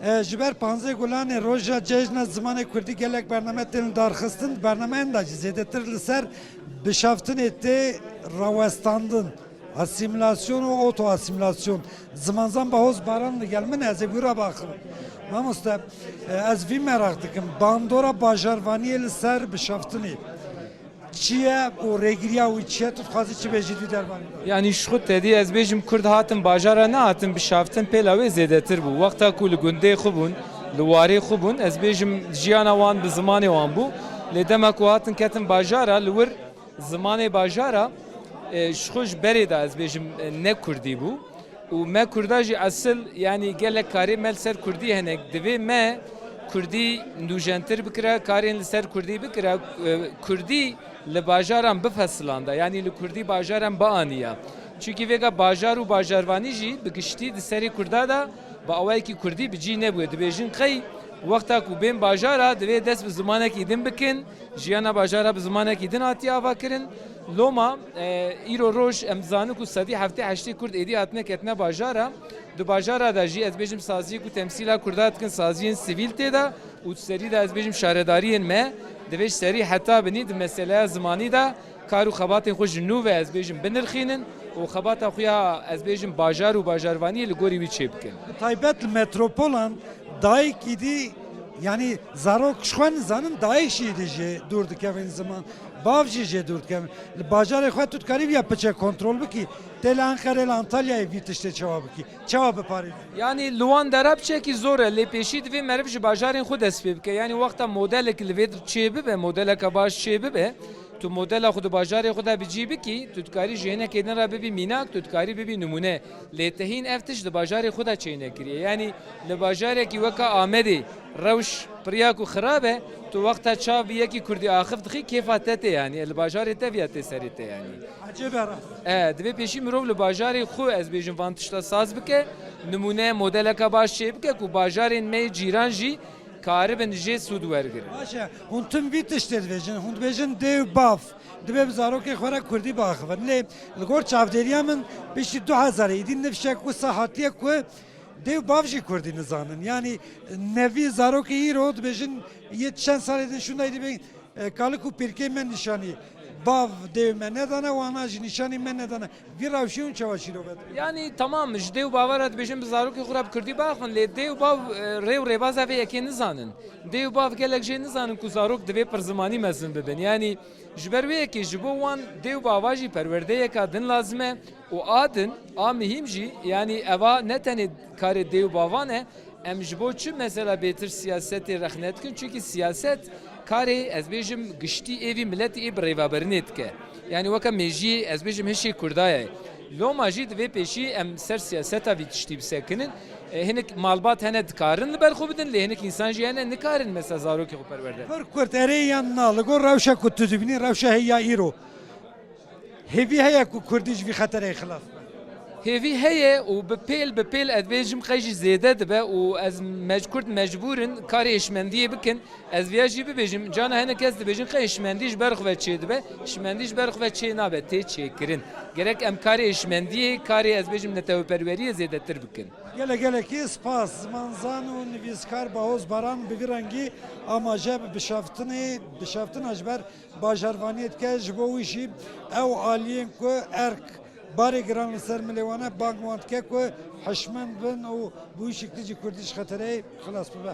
جبر پانزه گلان روژا جشن زمان کردی گلک برنامه تن دارخستن برنامه انداجی زیده تر لسر بشافتن اتی راوستاندن asimilasyon و اوتو asimilasyon zamandan باز باران gelmen از بورا باخر ما مست از وی merak dikim bandora bajarvani لسر بشافتنی چیه و رگریا و چیه تو خاصی چی بجیدی درباره Yani şu dedi ez bejim Kurd hatın bajara ne hatın bişaftin pelave zedetir bu. Vakta kul günde xubun, luwari xubun ez bejim jiyana wan bi zamanê wan bu. Le demek ku hatın ketin bajara lwir zamanê bajara şuj berê da ez bejim ne Kurdî bu. U me Kurda jî asıl yani gelek karê mel ser Kurdî henek divê me Kurdî nûjentir bikire karên li ser Kurdî bikire Kurdî li bajaran bifesilanda yani li Kurdî bajaran bianiya. Çünkü vega bajar û bajarvanî jî bi giştî di serê Kurda da bi awayekî Kurdî bi cî nebûye. Dibêjin qey wexta ku bên bajara divê dest bi zimanekî din bikin, jiyana bajara bi zimanekî din hatiye avakirin. Loma îro roj em dizanin ku sedî heftê heştê Kurd êdî hatine ketine bajara. Di bajara da jî ez bêjim saziyê ku temsîla Kurda dikin saziyên sivîl tê da û serî da ez bêjim şaredariyên me divê serî heta binî di meseleya zimanî da kar û xebatên xwe ji nû ve ez bêjim binirxînin û xebata xwe ya ez bêjim bajar û bajarvaniyê li gorî wî çê bikin. Taybet metropolan dayık idi yani zarok şuan zanın dayık şeydi je durduk evin zaman bavcı je durduk evin bajar xwe tut karib ya peçe kontrol biki tel Ankara Antalya'ya vitişte cevabı ki cevabı Paris. Yani luan derab çeki zor e lê pêşî divê meriv ji bajarên xwe dest pê bike yani wexta modelek li vê çê bibe modeleka baş çê bibe tu modela xwe di bajarê xwe de bicî bikî tu dikarî ji hinekê din re bibî mînak tu dikarî bibî numune lê tehîn ev tişt di bajarê xwe de çê nekiriye yani li bajarekî weka Amedê rewş piryak û xirab e tu wexta çav bi yekî Kurdî axif dixî kêfa te tê yani li bajarê te viya tê serê te yani. Acayip ara. Divê pêşî mirov li bajarê xwe ez bêjim van tişta saz bike numune modeleka baş çê bike ku bajarên me cîran jî karibin jê sûd wergirin. Başa hun tüm vitişte dvejin hun dvejin dev baf dve zarok xwara Kurdî baxıver lê li gor çavdêriya min pêşî 2000 îdî nifşek ku sahatiye ku dev bav jî Kurdî nizanin yani nevî zarokê îro dibêjin yê çend salê din şundaydı ben kalık û pirkê me nişanî bav dev me nedane wana jî nişanî me nedane vî rawşî hûn çawa şîrove. Yani tamam ji dêw bavara dibêjin bi zarokê xwe re bi Kurdî baxin lê dêw bav rêw rêbaza vê yekê nizanin. Dêw bav gelek jê nizanin ku zarok divê pir zimanî mezin bibin. Yani ji ber vê yekê ji bo wan dêw bava jî perwerdeyeka din lazim e û a din a mihîm jî yani eva ne tenê karê dêw bavan e em ji bo çi mesela bêtir siyasetê rexne dikin çünkü siyaset karê ez bêjim giştî evî milletê ê bi rêveberinê dike. Yani weka mêjiyê ez bêjim hişê Kurdaya. Loma jî divê pêşî em ser siyaseta vî tiştî bisekinin. Hinek malbat hene dikarin li ber xwe bidin lê hinek însan jî hene nikarin mesela zarokê xwe perwerde. Pir Kurd erê yanna li gor rewşa ku tu dibînî rewşa heya îro hêvî heye ku Kurdî ji vî xeterê xilaf. Hêvî heye û bi pêl ez bêjim qey jî zêde dibe û ez Kurd mecbûrin karê hişmendiyê bikin ez viya jî bibêjim cana hinek kes dibêjin qey hişmendî ji ber xwe çê dibe hişmendî ji ber xwe çê nabe tê çêkirin gerek em karê hişmendiyê karê ez bêjim netewperweriyê zêdetir bikin. Gelekî spas zimanzan û nivîskar bahoz baran bi vî rengî amaje bi bişaftin ji ber bajarvaniyê dike ji bo wî jî ew aliyên ku erk barê giran li ser milê wan e bang wan dike ku hişmend bin û bu şeklî jî Kurdî ji xeterê xilas bibe.